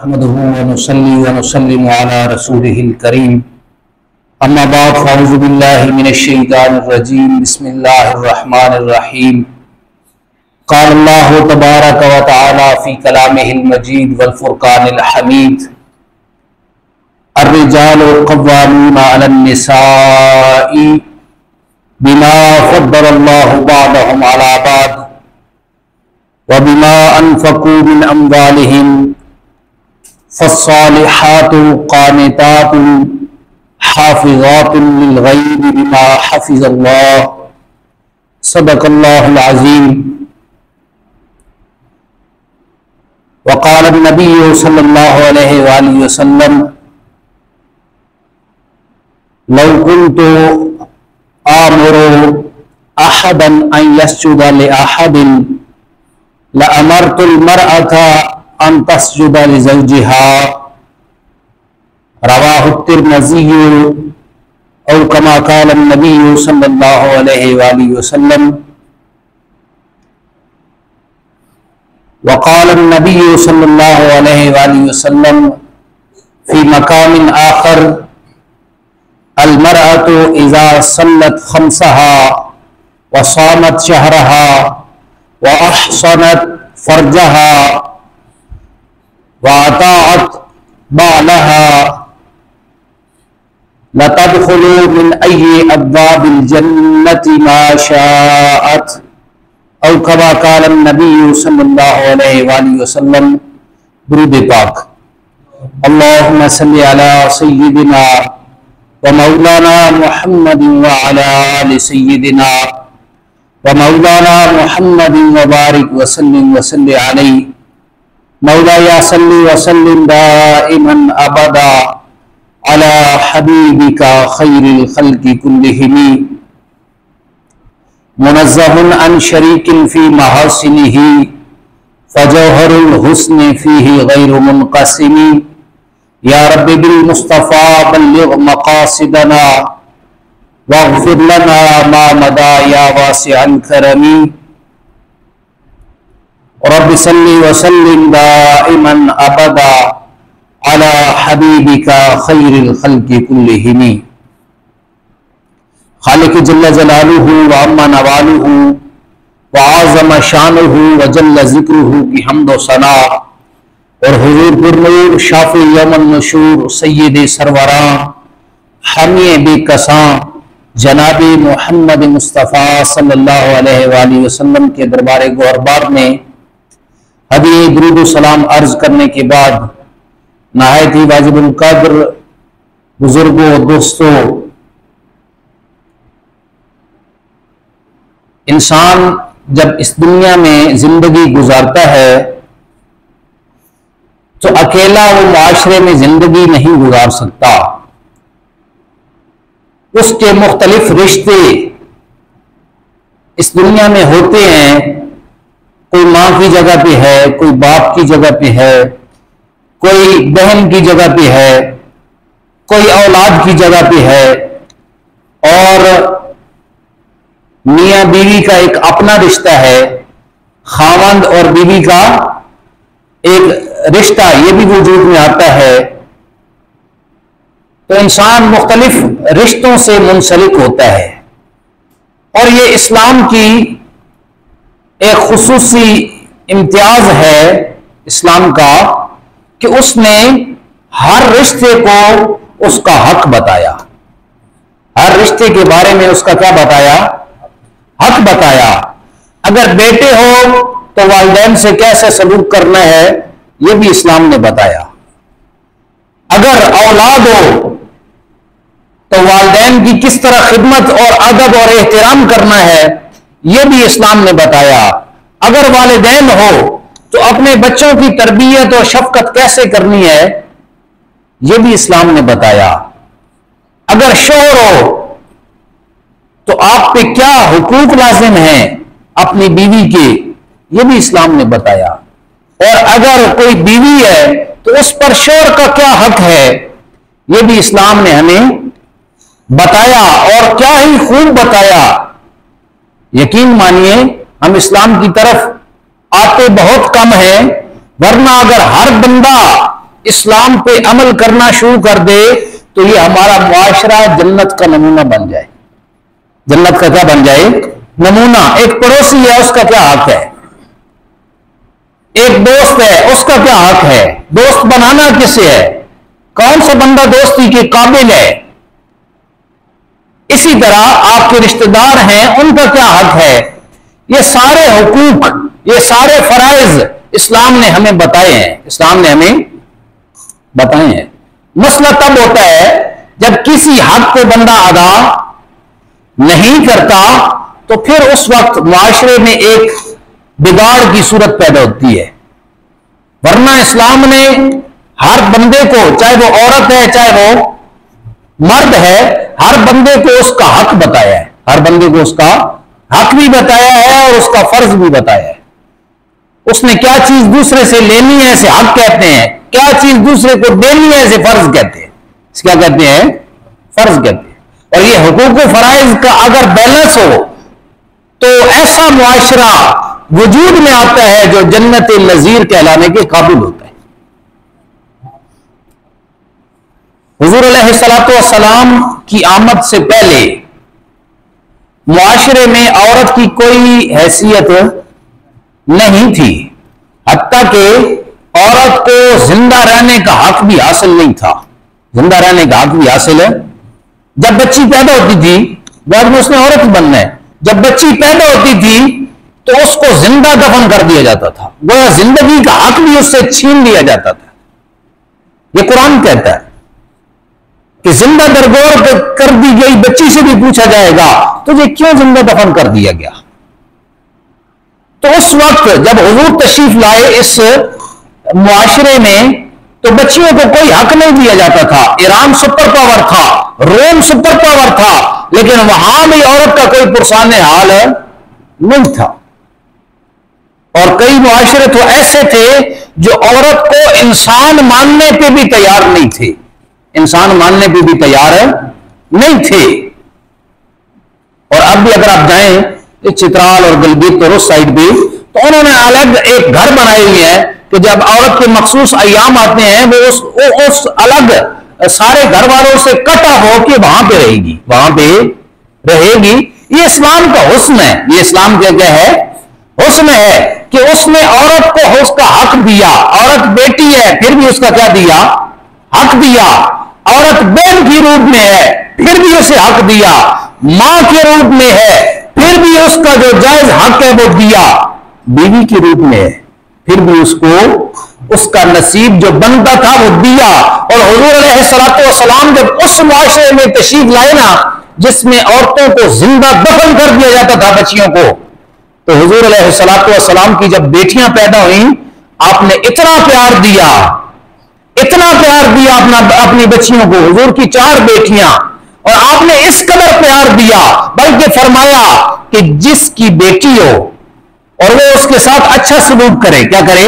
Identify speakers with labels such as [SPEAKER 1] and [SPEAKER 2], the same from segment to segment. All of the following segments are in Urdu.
[SPEAKER 1] نحمده ونصلي ونسلم على رسوله الكريم اما بعد فاعوذ بالله من الشيطان الرجيم بسم الله الرحمن الرحيم قال الله تبارك وتعالى في كلامه المجيد والفرقان الحميد الرجال قوامون على النساء بما فضل الله بعضهم على بعض وبما انفقوا من اموالهم فالصالحات قانتات حافظات للغيب بما حفظ الله صدق الله العظيم وقال النبي صلى الله عليه وآله وسلم لو كنت آمر أحدا أن يسجد لأحد لأمرت المرأة ان تسجد لزوجها رواہ الترمذی او کما قال النبی صلی اللہ علیہ وآلہ وسلم وقال النبی صلی اللہ علیہ وآلہ وسلم فی مقام آخر المرأة اذا صلت خمسها وصامت شهرها واحصنت فرجها وَأَطَاعَتْ بَعْلَهَا لَتَدْخُلُوا مِنْ أَيِّ أَبْوَابِ الْجَنَّةِ مَا شَاءَتْ او كما قال النبي صلی اللہ علیہ وآلہ وسلم درود پاک اللہم صلی علی سیدنا ومولانا محمد وعلى آل سیدنا ومولانا محمد وبارک وسلم وصلی علیہ مولایا صلی وسلم دائما ابدا علی حبیبک خیر الخلق کلہم منزہ عن شریک فی محاسنہ فجوہر الحسن فیہ غیر منقسم یا رب بالمصطفى بلغ مقاصدنا واغفر لنا ما مدى یا واسع الکرم رب صلی وسلم دائما ابدا علی حبیبک خیر الخلق کلہم خالق جل جلالہ وعم نوالہ وعظم شانہ وجل ذکرہ کی حمد و ثنا اور حضور پرنور شافع یوم النشور سید سروراں حامی بے کساں جناب محمد مصطفیٰ صلی اللہ علیہ وآلہ وسلم کے دربار گوہربار میں ہدیہ درود و سلام عرض کرنے کے بعد نہایت ہی واجب القدر بزرگوں دوستوں، انسان جب اس دنیا میں زندگی گزارتا ہے تو اکیلا وہ معاشرے میں زندگی نہیں گزار سکتا، اس کے مختلف رشتے اس دنیا میں ہوتے ہیں، کوئی ماں کی جگہ پہ ہے، کوئی باپ کی جگہ پہ ہے، کوئی بہن کی جگہ پہ ہے، کوئی اولاد کی جگہ پہ ہے، اور میاں بیوی کا ایک اپنا رشتہ ہے، خاوند اور بیوی کا ایک رشتہ یہ بھی وجود میں آتا ہے، تو انسان مختلف رشتوں سے منسلک ہوتا ہے، اور یہ اسلام کی ایک خصوصی امتیاز ہے اسلام کا کہ اس نے ہر رشتے کو اس کا حق بتایا، ہر رشتے کے بارے میں اس کا کیا بتایا؟ حق بتایا۔ اگر بیٹے ہو تو والدین سے کیسے سلوک کرنا ہے یہ بھی اسلام نے بتایا، اگر اولاد ہو تو والدین کی کس طرح خدمت اور ادب اور احترام کرنا ہے یہ بھی اسلام نے بتایا، اگر والدین ہو تو اپنے بچوں کی تربیت اور شفقت کیسے کرنی ہے یہ بھی اسلام نے بتایا، اگر شوہر ہو تو آپ پہ کیا حقوق لازم ہیں اپنی بیوی کے یہ بھی اسلام نے بتایا، اور اگر کوئی بیوی ہے تو اس پر شوہر کا کیا حق ہے یہ بھی اسلام نے ہمیں بتایا، اور کیا ہی خوب بتایا۔ یقین مانیے ہم اسلام کی طرف آتے بہت کم ہیں، ورنہ اگر ہر بندہ اسلام پہ عمل کرنا شروع کر دے تو یہ ہمارا معاشرہ جنت کا نمونہ بن جائے. جنت کا کیا بن جائے؟ نمونہ. ایک پڑوسی ہے اس کا کیا حق ہے؟ ایک دوست ہے اس کا کیا حق ہے؟ دوست بنانا کس سے ہے؟ کون سا بندہ دوستی کے قابل ہے؟ اسی طرح آپ کے رشتہ دار ہیں ان کا کیا حق ہے؟ یہ سارے حقوق، یہ سارے فرائض اسلام نے ہمیں بتائے ہیں. اسلام نے ہمیں بتائے ہیں. مسئلہ تب ہوتا ہے جب کسی حق کو بندہ ادا نہیں کرتا تو پھر اس وقت معاشرے میں ایک بگاڑ کی صورت پیدا ہوتی ہے. ورنہ اسلام نے ہر بندے کو، چاہے وہ عورت ہے چاہے وہ مرد ہے، ہر بندے کو اس کا حق بتایا ہے. ہر بندے کو اس کا حق بھی بتایا ہے اور اس کا فرض بھی بتایا ہے. اس نے کیا چیز دوسرے سے لینی ہے اسے حق کہتے ہیں، کیا چیز دوسرے کو دینی ہے اسے فرض کہتے ہیں. اس کیا کہتے ہیں؟ فرض کہتے ہیں. اور یہ حقوق و فرائض کا اگر بیلنس ہو تو ایسا معاشرہ وجود میں آتا ہے جو جنت نظیر کہلانے کے قابل ہوتا ہے. حضور علیہ الصلوۃ والسلام کی آمد سے پہلے معاشرے میں عورت کی کوئی حیثیت نہیں تھی، حتیٰ کہ عورت کو زندہ رہنے کا حق بھی حاصل نہیں تھا. زندہ رہنے کا حق بھی حاصل ہے. جب بچی پیدا ہوتی تھی، بعد میں اس نے عورت بننا ہے، جب بچی پیدا ہوتی تھی تو اس کو زندہ دفن کر دیا جاتا تھا. گویا زندگی کا حق بھی اس سے چھین لیا جاتا تھا. یہ قرآن کہتا ہے کہ زندہ درگور کر دی گئی بچی سے بھی پوچھا جائے گا تجھے کیوں زندہ دفن کر دیا گیا. تو اس وقت جب حضور تشریف لائے اس معاشرے میں تو بچیوں کو کوئی حق نہیں دیا جاتا تھا. ایران سپر پاور تھا، روم سپر پاور تھا، لیکن وہاں بھی عورت کا کوئی پرسان حال نہیں تھا. اور کئی معاشرے تو ایسے تھے جو عورت کو انسان ماننے پہ بھی تیار نہیں تھے. انسان ماننے پہ بھی تیار نہیں تھے. اور اب بھی اگر آپ جائیں چترال اور گلگت اور اس سائڈ بھی تو انہوں نے الگ ایک گھر بنائے ہوئے ہیں کہ جب عورت کے مخصوص ایام آتے ہیں وہ اس الگ سارے گھر والوں سے کٹا ہو کے وہاں پہ رہے گی، وہاں پہ رہے گی. یہ اسلام کا حسن ہے. یہ اسلام کیا ہے؟ حسن ہے کہ اس نے عورت کو اس کا حق دیا. عورت بیٹی ہے پھر بھی اس کا کیا دیا؟ حق دیا. عورت بہن کی روپ میں ہے پھر بھی اسے حق دیا. ماں کے روپ میں ہے پھر بھی اس کا جو جائز حق ہے وہ دیا. بیوی کی روپ میں ہے پھر بھی اس کو اس کا نصیب جو بنتا تھا وہ دیا. اور حضور علیہ الصلوۃ والسلام جب اس معاشرے میں تشریف لائے نا جس میں عورتوں کو زندہ دفن کر دیا جاتا تھا بچیوں کو، تو حضور علیہ الصلوۃ والسلام کی جب بیٹیاں پیدا ہوئیں آپ نے اتنا پیار دیا، اتنا پیار دیا اپنی بچیوں کو. حضور کی 4 بیٹیاں، اور آپ نے اس قدر پیار دیا بلکہ فرمایا کہ جس کی بیٹی ہو اور وہ اس کے ساتھ اچھا سلوک کرے، کیا کرے؟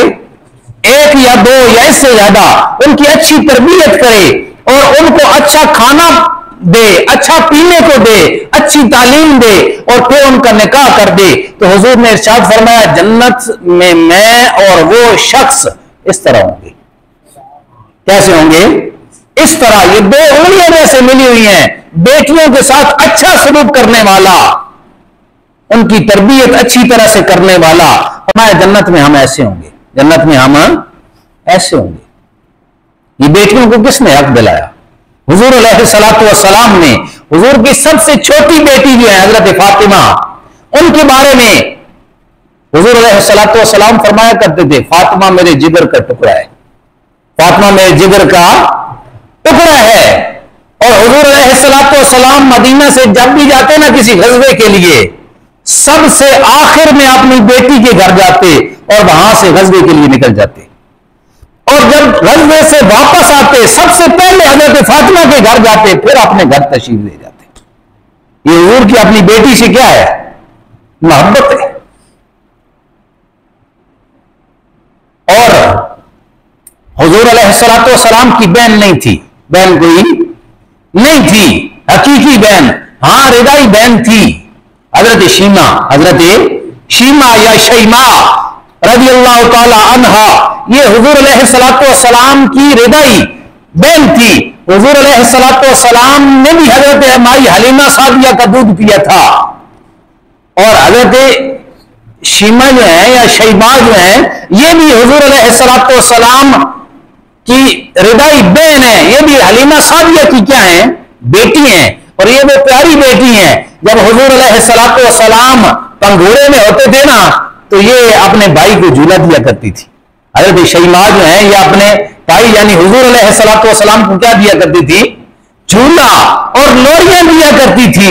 [SPEAKER 1] 1 یا 2 یا اس سے زیادہ ان کی اچھی تربیت کرے اور ان کو اچھا کھانا دے، اچھا پینے کو دے، اچھی تعلیم دے اور پھر ان کا نکاح کر دے، تو حضور نے ارشاد فرمایا جنت میں اور وہ شخص اس طرح ہوں گے. کیسے ہوں گے؟ اس طرح. یہ 2 انگلیاں جیسے ملی ہوئی ہیں. بیٹیوں کے ساتھ اچھا سلوک کرنے والا، ان کی تربیت اچھی طرح سے کرنے والا. فرمایا جنت میں ہم ایسے ہوں گے، جنت میں ہم ایسے ہوں گے. یہ بیٹیوں کو کس نے حق دلایا؟ حضور علیہ الصلوۃ والسلام نے. حضور کی سب سے چھوٹی بیٹی جو ہے حضرت فاطمہ، ان کے بارے میں حضور علیہ الصلوۃ والسلام فرمایا کرتے تھے فاطمہ میرے جگر کا ٹکڑا ہے، فاطمہ میرے جگر کا ٹکڑا ہے. اور حضور علیہ الصلوۃ والسلام مدینہ سے جب بھی جاتے نا کسی غزوے کے لیے سب سے آخر میں اپنی بیٹی کے گھر جاتے اور وہاں سے غزوے کے لیے نکل جاتے. اور جب غزوے سے واپس آتے سب سے پہلے حضرت فاطمہ کے گھر جاتے پھر اپنے گھر تشریف لے جاتے. یہ حضور کی اپنی بیٹی سے کیا ہے؟ محبت ہے. اور حضور علیہ الصلوۃ والسلام کی بہن نہیں تھی، بہن کوئی نہیں تھی حقیقی بہن. ہاں ردائی بہن تھی حضرت شیما یا شیما رضی اللہ تعالی عنہا. یہ حضور علیہ الصلوۃ والسلام کی رضائی بہن تھی. حضور علیہ الصلوۃ والسلام نے بھی حضرت ہماری حلیمہ سعدیہ کا دودھ پیا تھا, اور حضرت شیمہ جو ہے یا شیبہ جو ہے یہ بھی حضور علیہ الصلوۃ والسلام کی رضائی بہن ہے. یہ بھی حلیمہ سعدیہ کی کیا ہیں؟ بیٹی ہیں, اور یہ وہ پیاری بیٹی ہیں. جب حضور علیہ الصلوۃ والسلام پنگھورے میں ہوتے تھے نا تو یہ اپنے بھائی کو جھولا دیا کرتی تھی. حضرت شیمہ جو ہیں یہ اپنے بھائی یعنی حضور علیہ الصلوۃ والسلام کو کیا دیا کرتی تھی؟ جھولا اور لوریاں دیا کرتی تھی.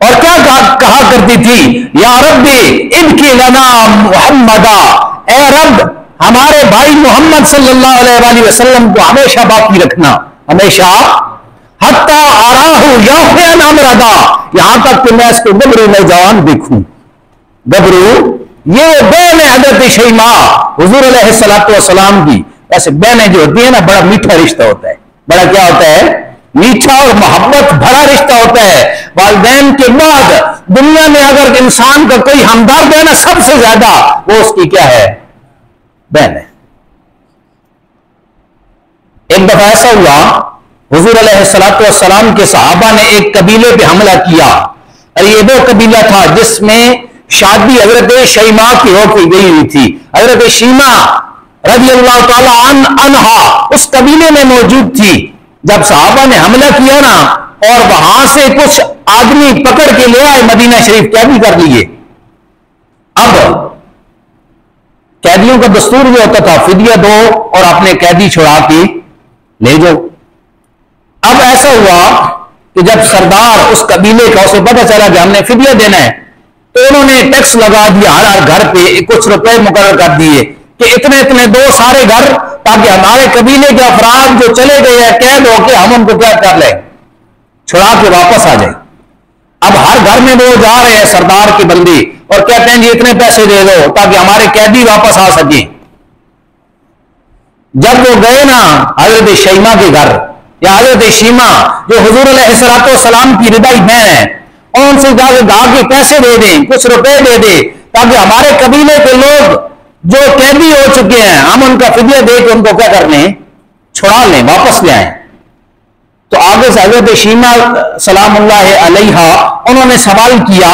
[SPEAKER 1] اور کیا کہا کرتی تھی؟ یا رب ابکی لنا محمدا, اے رب ہمارے بھائی محمد صلی اللہ علیہ وآلہ وسلم کو ہمیشہ باقی رکھنا, ہمیشہ, حتی آراہ یوفین امردا, یہاں تک کہ میں اس کو گبرو نوجوان دیکھوں. گبرو یہ بہن ہے حضرت شیمہ حضور علیہ الصلوۃ والسلام کی. ایسے بہنیں جو ہوتی ہیں نا بڑا میٹھا رشتہ ہوتا ہے, بڑا کیا ہوتا ہے؟ میٹھا اور محبت بھرا رشتہ ہوتا ہے. والدین کے بعد دنیا میں اگر انسان کا کوئی ہمدرد ہے نا سب سے زیادہ وہ اس کی کیا ہے؟ بہن ہے. ایک دفعہ ایسا ہوا حضور علیہ الصلوۃ والسلام کے صحابہ نے ایک قبیلے پہ حملہ کیا, اور یہ وہ قبیلہ تھا جس میں شادی حضرت شیمہ کی ہو کے گئی ہوئی تھی. حضرت شیمہ رضی اللہ تعالی عنہا اس قبیلے میں موجود تھی. جب صحابہ نے حملہ کیا نا اور وہاں سے کچھ آدمی پکڑ کے لے آئے مدینہ شریف, قیدی کر لیے. اب قیدیوں کا دستور یہ ہوتا تھا فدیہ دو اور اپنے قیدی چھڑا کے لے جاؤ. اب ایسا ہوا کہ جب سردار اس قبیلے کا اسے پتہ چلا کہ ہم نے فدیہ دینا ہے تو انہوں نے ٹیکس لگا دیا, ہر گھر پہ کچھ روپے مقرر کر دیے کہ اتنے اتنے دو سارے گھر, تاکہ ہمارے قبیلے کے افراد جو چلے گئے ہیں قید ہو کے ہم ان کو کیا کر لیں, چھڑا کے واپس آ جائیں. اب ہر گھر میں وہ جا رہے ہیں سردار کے بندے اور کہتے ہیں جی اتنے پیسے دے دو تاکہ ہمارے قیدی واپس آ سکیں. جب وہ گئے نا حضرت شیمہ کے گھر یا حضرت شیمہ جو حضور علیہ الصلوۃ والسلام کی رضائی بہن ہے, ان سے جا کے پیسے دے دیں, کچھ روپے دے دیں تاکہ ہمارے قبیلے کے لوگ جو قیدی ہو چکے ہیں ہم ان کا فدیہ دے کے ان کو کیا کر لیں, چھڑا لیں, واپس لے آئیں. تو آگے سے حضرت شیمہ سلام اللہ علیہا انہوں نے سوال کیا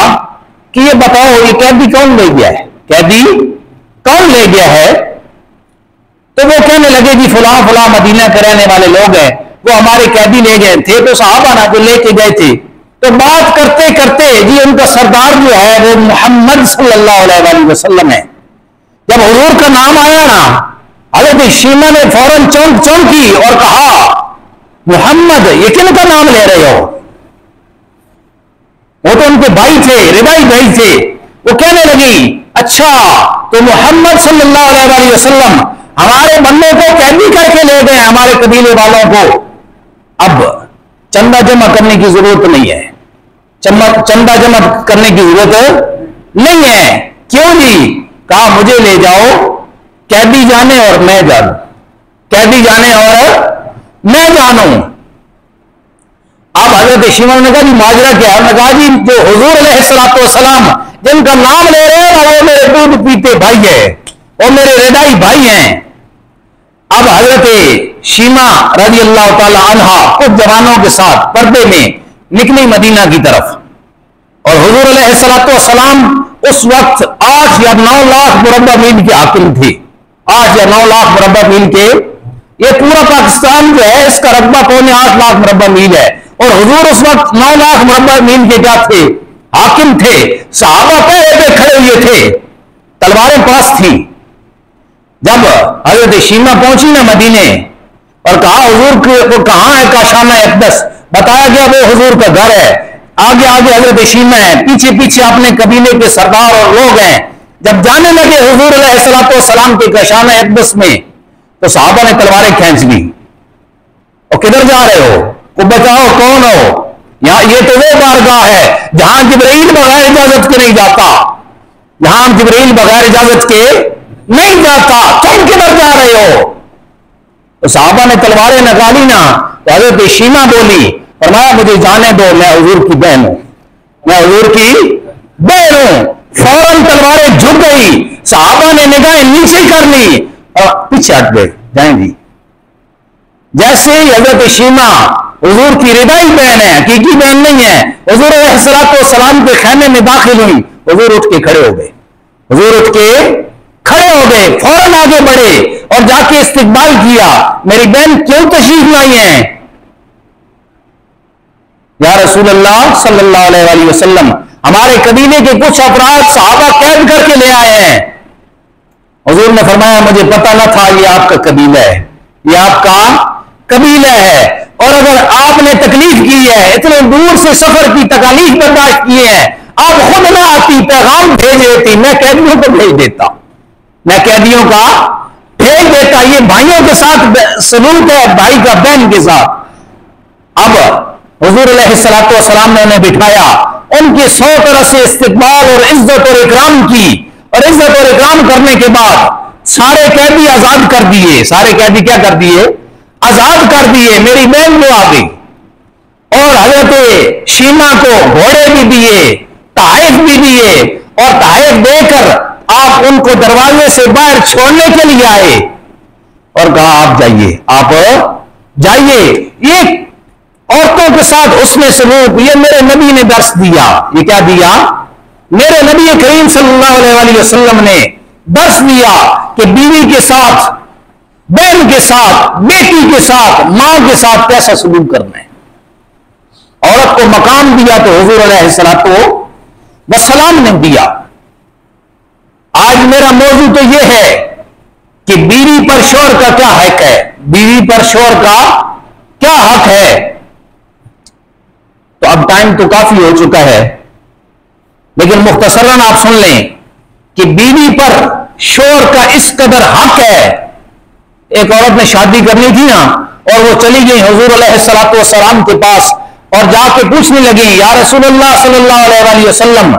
[SPEAKER 1] کہ یہ بتاؤ یہ قیدی کون لے گیا ہے, قیدی کون لے گیا ہے؟ تو وہ کہنے لگے جی فلاں فلاں مدینہ کے رہنے والے لوگ ہیں وہ ہمارے قیدی لے گئے تھے. تو صحابہ نا جو لے کے گئے تھے تو بات کرتے کرتے جی ان کا سردار جو ہے وہ محمد صلی اللہ علیہ وآلہ وسلم ہے. جب حضور کا نام آیا نا حضرت شیمہ نے فوراً چونکی اور کہا محمد یہ کن کا نام لے رہے ہو؟ وہ تو ان کے بھائی تھے, رضائی بھائی تھے. وہ کہنے لگی اچھا تو محمد صلی اللہ علیہ وآلہ وسلم ہمارے بندوں کو قیدی کر کے لے گئے ہمارے قبیلے والوں کو. اب چندہ جمع کرنے کی ضرورت نہیں ہے, چندہ جمع کرنے کی ضرورت نہیں ہے. کیوں جی؟ کہا مجھے لے جاؤ, قیدی جانے اور میں جانوں, قیدی جانے اور میں جانوں. اب حضرت شیمہ نے کہا جی ماجرا کیا ہے؟ کہا جی جو حضور علیہ الصلوۃ والسلام جن کا نام لے رہے ہیں وہ میرے دودھ پیتے بھائی ہے, وہ میرے رضائی بھائی ہیں. اب حضرت شیمہ رضی اللہ تعالی عنہا کچھ جوانوں کے ساتھ پردے میں نکلی مدینہ کی طرف, اور حضور علیہ الصلوۃ والسلام اس وقت 8 یا 9 لاکھ مربع میل کے حاکم تھے. 8 یا 9 لاکھ مربع میل کے, یہ پورا پاکستان جو ہے اس کا رقبہ 8 لاکھ مربع میل ہے, اور حضور اس وقت 9 لاکھ مربع میل کے کیا تھے؟ حاکم تھے. صحابہ پہلے پہ کھڑے ہوئے تھے, تلواریں پاس تھیں. جب حضرت شیمہ پہنچی نا مدینے اور کہا حضور کو کہاں ہے کاشانہ اقدس, بتایا گیا وہ حضور کا گھر ہے. آگے آگے حضرت شیمہ ہے, پیچھے پیچھے اپنے قبیلے کے سردار اور لوگ ہیں. جب جانے لگے حضور علیہ الصلوۃ والسلام کے کاشانہ اقدس میں تو صحابہ نے تلواریں کھینچ لی. اور کدھر جا رہے ہو؟ کو بچاؤ, کون ہو؟ یہاں یہ تو وہ بارگاہ ہے جہاں جبرائیل بغیر اجازت کے نہیں جاتا, جہاں جبرائیل بغیر اجازت کے نہیں جاتا, تم کدھر جا رہے ہو؟ تو صحابہ نے تلواریں نکالی نا تو حضرت شیمہ بولی, فرمایا مجھے جانے دو, میں حضور کی بہن ہوں, میں حضور کی بہن ہوں. فوراً تلواریں جھک گئی, صحابہ نے نگاہیں نیچے کر لی پیچھے ہٹ گئے جائیں گی. جیسے حضرت شیما حضور کی ردائی بہن ہے, حقیقی بہن نہیں ہے, حضور علیہ السلام کے خیمے میں داخل ہوئی, حضور اٹھ کے کھڑے ہو گئے, حضور اٹھ کے کھڑے ہو گئے, فوراً آگے بڑھے اور جا کے استقبال کیا. میری بہن کیوں تشریف لائی ہیں؟ یا رسول اللہ صلی اللہ علیہ وسلم, ہمارے قبیلے کے کچھ افراد صحابہ قید کر کے لے آئے ہیں. حضور نے فرمایا مجھے پتا نہ تھا یہ آپ کا قبیلہ ہے, یہ آپ کا قبیلہ ہے, اور اگر آپ نے تکلیف کی ہے, اتنے دور سے سفر کی تکالیف برداشت کی ہے, آپ خود نہ آتی, پیغام بھیج دیتی, میں قیدیوں کو بھیج دیتا, میں قیدیوں کا بھیج دیتا. یہ بھائیوں کے ساتھ سلوک ہے, بھائی کا بہن کے ساتھ. اب حضور علیہ السلام نے انہیں بٹھایا, ان کی 100 طرح سے استقبال اور عزت اور اکرام کی, اور عزت اور اکرام کرنے کے بعد سارے قیدی آزاد کر دیے. سارے قیدی کیا کر دیے؟ آزاد کر دیے. میری بہن کو آ گئی, اور حضرت شیما کو گھوڑے بھی دیے, تحائف بھی دیے, اور تحائف دے کر آپ ان کو دروازے سے باہر چھوڑنے کے لیے آئے اور کہا آپ جائیے, آپ جائیے. یہ عورتوں کے ساتھ حسن سلوک یہ میرے نبی نے درس دیا. یہ کیا دیا؟ میرے نبی کریم صلی اللہ علیہ وسلم نے درس دیا کہ بیوی کے ساتھ, بہن کے ساتھ, بیٹی کے ساتھ, ماں کے ساتھ کیسا سلوک کرنا ہے. عورت کو مقام دیا تو حضور علیہ السلام نے دیا. آج میرا موضوع تو یہ ہے کہ بیوی پر شوہر کا کیا حق ہے, بیوی پر شوہر کا کیا حق ہے. تو اب ٹائم تو کافی ہو چکا ہے, لیکن مختصراً آپ سن لیں کہ بیوی پر شوہر کا اس قدر حق ہے. ایک عورت نے شادی کرنی تھی نا, اور وہ چلی گئی حضور علیہ السلام کے پاس, اور جا کے پوچھنے لگی یا رسول اللہ صلی اللہ علیہ وسلم,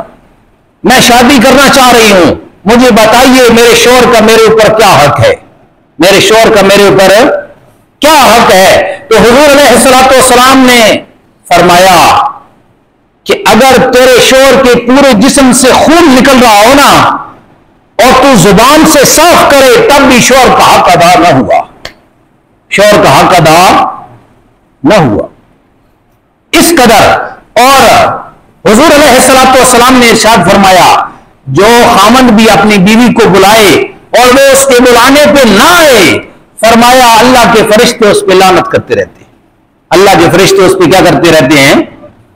[SPEAKER 1] میں شادی کرنا چاہ رہی ہوں, مجھے بتائیے میرے شوہر کا میرے اوپر کیا حق ہے, میرے شوہر کا میرے اوپر کیا حق ہے. تو حضور علیہ السلام نے فرمایا کہ اگر تیرے شوہر کے پورے جسم سے خون نکل رہا ہو نا, اور تو زبان سے صاف کرے, تب بھی شوہر کا حق ادا نہ ہوا, شوہر کا حق ادا نہ ہوا. اس قدر. اور حضور علیہ السلام نے ارشاد فرمایا جو خامند بھی اپنی بیوی کو بلائے اور وہ اس کے بلانے پہ نہ آئے, فرمایا اللہ کے فرشتے اس پہ لعنت کرتے رہتے ہیں, اللہ کے فرشتے اس پہ کیا کرتے رہتے ہیں؟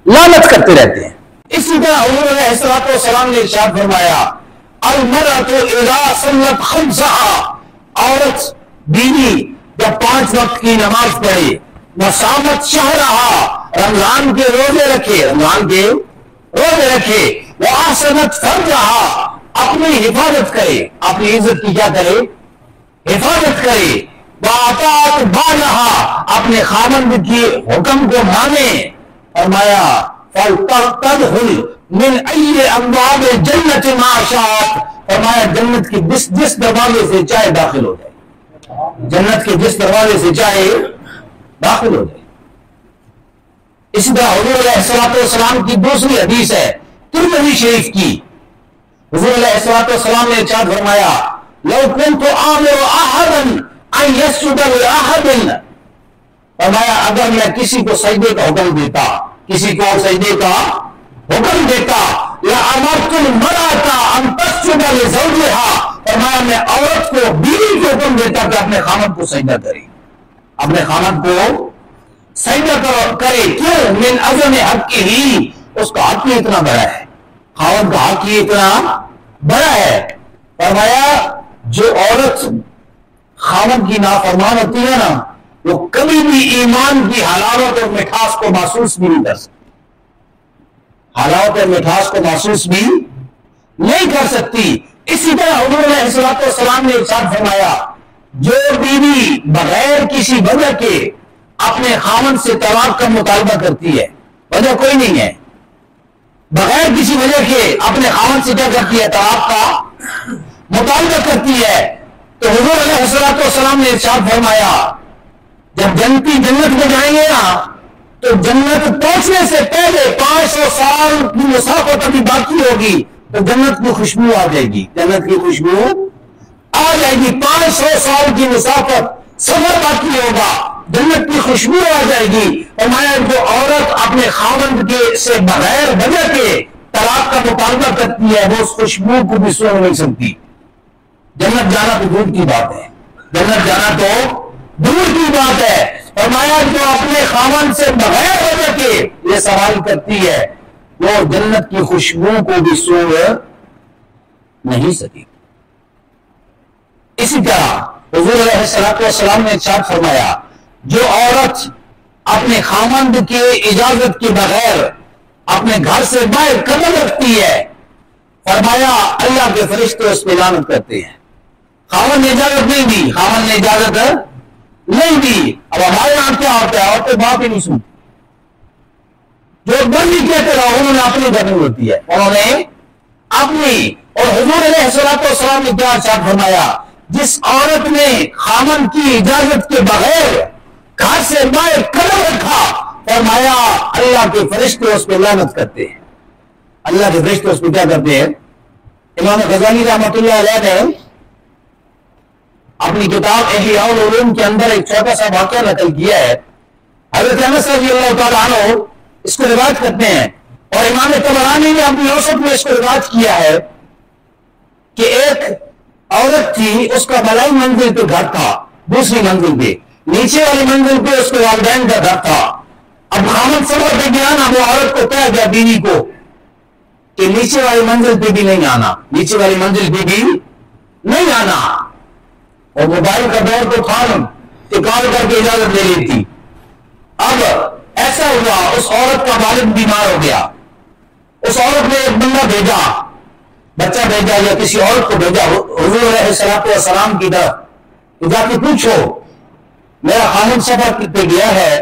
[SPEAKER 1] لعنت کرتے رہتے ہیں. اسی طرح حضور علیہ السلام نے ارشاد فرمایا المرأۃ اذا صلت خمسها, عورت بیوی جب 5 وقت کی نماز پڑھے, وصامت شہرہا, رمضان کے روزے رکھے, رمضان کے روزے رکھے, وَأَحْسَنَتْ فَرْجَهَا, اپنی حفاظت کرے, اپنی عزت کی کیا کرے؟ حفاظت کرے. وَأَطَاعَتْ بَالَهَا, اپنے خامند کی حکم کو مانے. فرمایا فَلْتَدْخُلْ مِنْ أَيِّ أَبْوَابِ الْجَنَّةِ مَا شَاءَتْ, فرمایا جنت کی جس دروازے سے چاہے داخل ہو جائے, جنت کے جس دروازے سے چاہے داخل ہو جائے. اسی طرح حضور علیہ السلام کی دوسری حدیث ہے ترمذی شریف کی. حضور علیہ السلام نے ارشاد فرمایا لو كنت آمر احدا ان يسجد لاحد, فرمایا اگر میں کسی کو سجدے کا حکم دیتا, کسی کو سجدے کا حکم دیتا, لامرت المرأة ان تسجد لزوجها, فرمایا میں عورت کو, بیوی کو حکم دیتا کہ اپنے خامد کو سجدہ کرے, اپنے خامد کو سجدہ کرے. کیوں؟ من عظم حق ہی, اس کا حق ہی اتنا بڑا ہے, خاوند کا حق ہی اتنا بڑا ہے. فرمایا جو عورت خاوند کی نافرمان ہوتی ہے نا, وہ کبھی بھی ایمان کی حلاوت اور مٹھاس کو محسوس بھی نہیں کر سکتی, حلاوت اور مٹھاس کو محسوس بھی نہیں کر سکتی. اسی طرح حضور علیہ السلام نے ارشاد فرمایا جو بیوی بغیر کسی وجہ کے اپنے خامن سے طلاق کا مطالبہ کرتی ہے, وجہ کوئی نہیں ہے, بغیر کسی وجہ کے اپنے خامن سے کیا کرتی ہے؟ طلاق کا مطالبہ کرتی ہے. تو حضور علیہ السلام نے ارشاد فرمایا جب جنتی جنت میں جائیں گے نا, تو جنت پہنچنے سے پہلے 500 سال کی مسافت ابھی باقی ہوگی, تو جنت کی خوشبو آ جائے گی, جنت کی خوشبو آ جائے گی، 500 سال کی مسافت سفر باقی ہوگا، جنت کی خوشبو آ جائے گی۔ فرمایا جو عورت اپنے خاوند کے سے بغیر وجہ کے طلاق کا مطالبہ کرتی ہے وہ اس خوشبو کو بھی سونگ نہیں سکتی۔ جنت جانا تو دور کی بات ہے، جنت جانا تو دور کی بات ہے۔ فرمایا جو اپنے خاوند سے بغیر وجہ کے یہ سوال کرتی ہے وہ جنت کی خوشبو کو بھی سونگ نہیں سکی۔ اسی طرح حضور علیہ السلام نے ارشاد فرمایا جو عورت اپنے خاوند کے اجازت کے بغیر اپنے گھر سے باہر قدم رکھتی ہے، فرمایا اللہ کے فرشتے اس پہ لعنت کرتے ہیں۔ خاوند نے اجازت نہیں دی، خاوند نے اجازت نہیں دی۔ اب ہمارے یہاں کیا ہوتا ہے، عورتیں بات ہی نہیں سنتی، جو بندی کہتے رہو انہوں نے اپنی کرنی ہوتی ہے، انہوں نے اپنی۔ اور حضور علیہ السلام نے کیا ارشاد فرمایا جس عورت نے خاوند کی اجازت کے بغیر گھر سے باہر قدم رکھا، فرمایا اللہ کے فرشتے اس پہ لعنت کرتے ہیں، اللہ کے فرشتے اس پہ کیا کرتے ہیں۔ امام غزالی رحمۃ اللہ علیہ نے اپنی کتاب احیاء العلوم کے اندر ایک چھوٹا سا واقعہ نقل کیا ہے۔ حضرت انس رضی اللہ تعالیٰ عنہ اس کو روایت کرتے ہیں، اور امام طبرانی نے اپنی اوسط میں اس کو روایت کیا ہے کہ ایک عورت تھی، اس کا بلائی منزل پہ گھر تھا، دوسری منزل پہ، نیچے والی منزل پہ اس کے والدین کا گھر تھا۔ اب خامد سفر پہ گیا نا، وہ عورت کو کہا گیا بیوی کو کہ نیچے والی منزل پہ بھی نہیں آنا، نیچے والی منزل پہ بھی نہیں آنا۔ اور موبائل کا دور تو تھا کہ کال کر کے اجازت لے لیتی۔ اب ایسا ہوا اس عورت کا والد بیمار ہو گیا، اس عورت نے ایک بندہ بھیجا، بچہ بھیجا یا کسی عورت کو بھیجا حضور علیہ السلام کی طرف کہ جا کے پوچھو میرا خامد سفر پہ گیا ہے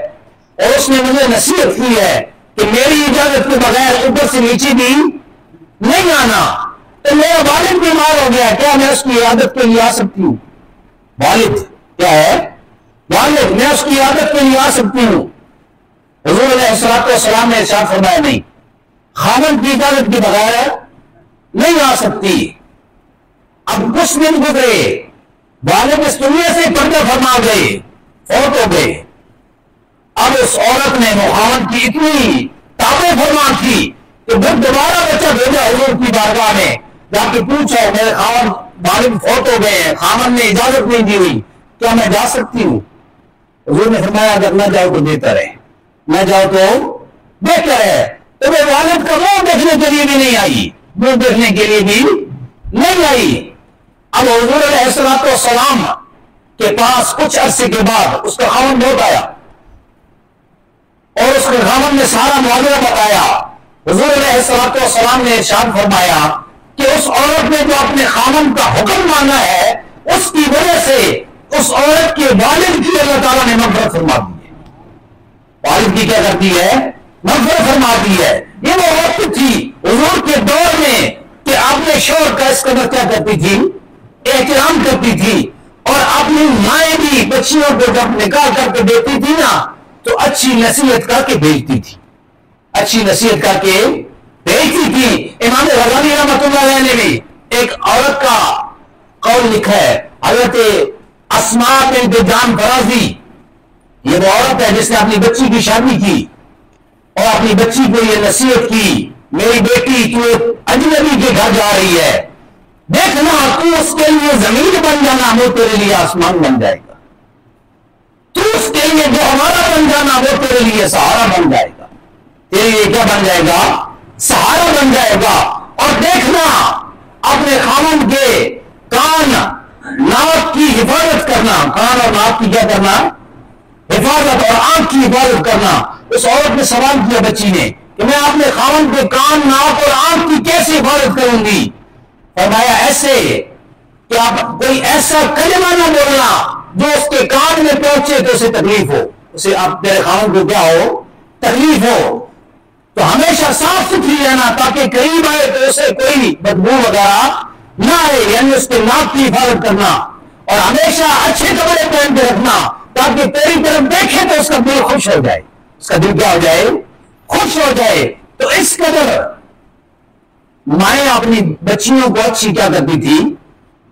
[SPEAKER 1] اور اس نے مجھے نصیحت کی ہے کہ میری اجازت کے بغیر اوپر سے نیچے بھی نہیں آنا، تو میرا والد بیمار ہو گیا، کیا میں اس کی عیادت کے لیے آ سکتی ہوں؟ والد کیا ہے؟ والد، میں اس کی عیادت کے لیے آ سکتی ہوں؟ حضور علیہ السلام نے ارشاد فرمایا نہیں، خامد کی اجازت کے بغیر نہیں آ سکتی۔ اب کچھ دن گزرے، والد اس دنیا سے پردہ فرما گئے، فوت ہو گئے۔ اب اس عورت نے خامد کی اتنی تابع فرما تھی کہ پھر دوبارہ بچہ بھیجا حضور کی بارگاہ میں، جا کے پوچھو میرے خامد والد فوت ہو گئے ہیں، خامد نے اجازت نہیں دی ہوئی، کیا میں جا سکتی ہوں؟ حضور نے فرمایا اگر نہ جاؤ تو بہتر ہے، نہ جاؤ تو بہتر ہے۔ تو وہ والد کا منہ دیکھنے کے لیے بھی نہیں آئی، منہ دیکھنے کے لیے بھی نہیں آئی۔ اب حضور علیہ السلام کے پاس کچھ عرصے کے بعد اس کا خاوند لوٹ آیا اور اس کے خاوند نے سارا معاملہ بتایا۔ حضور علیہ السلام نے ارشاد فرمایا کہ اس عورت نے جو اپنے خاوند کا حکم مانا ہے اس کی وجہ سے اس عورت کے والد کی اللہ تعالیٰ نے مغفرت فرما دی ہے۔ والد کی کیا کرتی ہے؟ مغفرت فرما دی ہے۔ یہ وہ وقت تھی حضور کے دور میں کہ اپنے شوہر کا اس قدر کیا کرتی تھی؟ احترام کرتی تھی، اور اپنی مائیں بھی بچیوں کو جب نکاح کر کے دیتی تھی نا تو اچھی نصیحت کر کے بھیجتی تھی، اچھی نصیحت کر کے بھیجتی تھی۔ امام غزالی رحمۃ اللہ علیہ نے بھی ایک عورت کا قول لکھا ہے، حضرت اسماء بنت جان فرازی، یہ وہ عورت ہے جس نے اپنی بچی کی شادی کی اور اپنی بچی کو یہ نصیحت کی میری بیٹی تو اجنبی کے گھر جا رہی ہے، دیکھنا تو اس کے لیے زمین بن جانا وہ تیرے لیے آسمان بن جائے گا، تو اس کے لیے جو ہمارا بن جانا وہ تیرے لیے سہارا بن جائے گا، تیرے لیے کیا بن جائے گا؟ سہارا بن جائے گا۔ اور دیکھنا اپنے خاوند کے کان ناک کی حفاظت کرنا، کان اور ناک کی کیا کرنا؟ حفاظت، اور آنکھ کی حفاظت کرنا۔ اس عورت نے سوال کیا بچی نے کہ میں اپنے خاوند کے کان، ناک اور آنکھ کی کیسے حفاظت کروں گی؟ فرمایا ایسے کہ آپ کوئی ایسا کلمہ نہ بولنا جو اس کے کان میں پہنچے تو اسے تکلیف ہو، اسے آپ تیرے خاوند کو کیا ہو؟ تکلیف ہو۔ تو ہمیشہ صاف ستھری رہنا تاکہ قریب آئے تو اسے کوئی بدبو وغیرہ نہ آئے، یعنی اس کے ناک کی حفاظت کرنا، اور ہمیشہ اچھے کپڑے پہن کے رکھنا تاکہ تیری طرف دیکھے تو اس کا دل خوش ہو جائے، اس کا دل کیا ہو جائے؟ خوش ہو جائے۔ تو اس قدر مائیں اپنی بچیوں کو اچھی کیا کرتی تھی؟